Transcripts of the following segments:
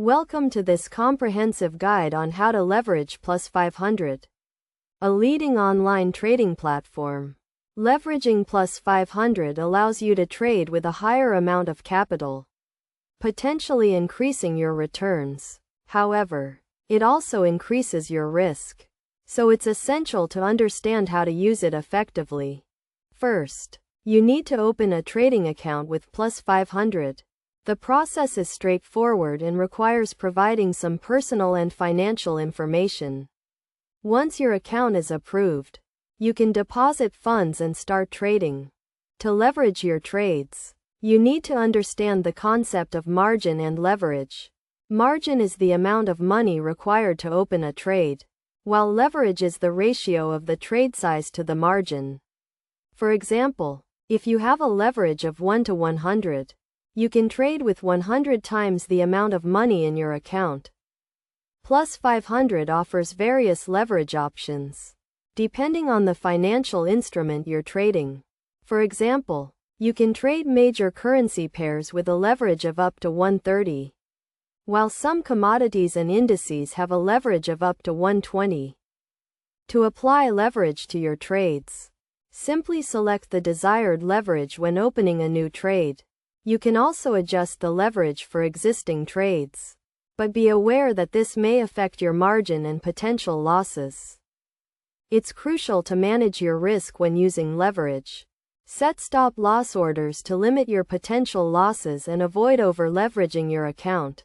Welcome to this comprehensive guide on how to leverage Plus500, a leading online trading platform. Leveraging Plus500 allows you to trade with a higher amount of capital, potentially increasing your returns. However, it also increases your risk, so it's essential to understand how to use it effectively. First, you need to open a trading account with Plus500. The process is straightforward and requires providing some personal and financial information. Once your account is approved, you can deposit funds and start trading. To leverage your trades, you need to understand the concept of margin and leverage. Margin is the amount of money required to open a trade, while leverage is the ratio of the trade size to the margin. For example, if you have a leverage of 1 to 100, you can trade with 100 times the amount of money in your account. Plus500 offers various leverage options, depending on the financial instrument you're trading. For example, you can trade major currency pairs with a leverage of up to 130, while some commodities and indices have a leverage of up to 120. To apply leverage to your trades, simply select the desired leverage when opening a new trade. You can also adjust the leverage for existing trades, but be aware that this may affect your margin and potential losses. It's crucial to manage your risk when using leverage. Set stop-loss orders to limit your potential losses and avoid over-leveraging your account.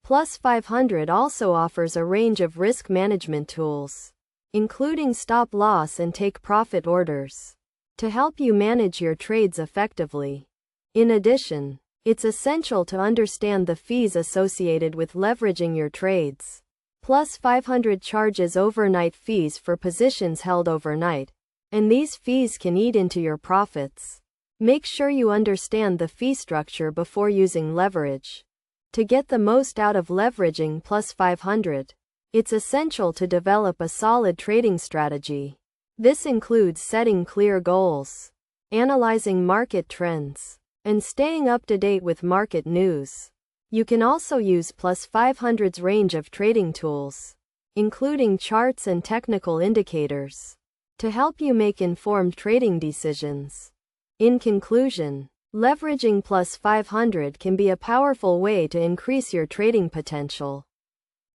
Plus500 also offers a range of risk management tools, including stop-loss and take-profit orders, to help you manage your trades effectively. In addition, it's essential to understand the fees associated with leveraging your trades. Plus500 charges overnight fees for positions held overnight, and these fees can eat into your profits. Make sure you understand the fee structure before using leverage. To get the most out of leveraging Plus500, it's essential to develop a solid trading strategy. This includes setting clear goals, analyzing market trends, and staying up to date with market news. You can also use Plus500's range of trading tools, including charts and technical indicators, to help you make informed trading decisions. In conclusion, leveraging Plus500 can be a powerful way to increase your trading potential,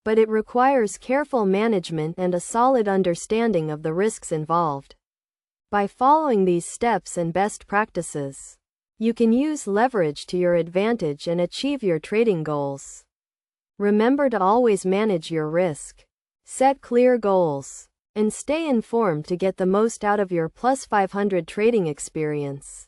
but it requires careful management and a solid understanding of the risks involved. By following these steps and best practices, you can use leverage to your advantage and achieve your trading goals. Remember to always manage your risk, set clear goals, and stay informed to get the most out of your Plus500 trading experience.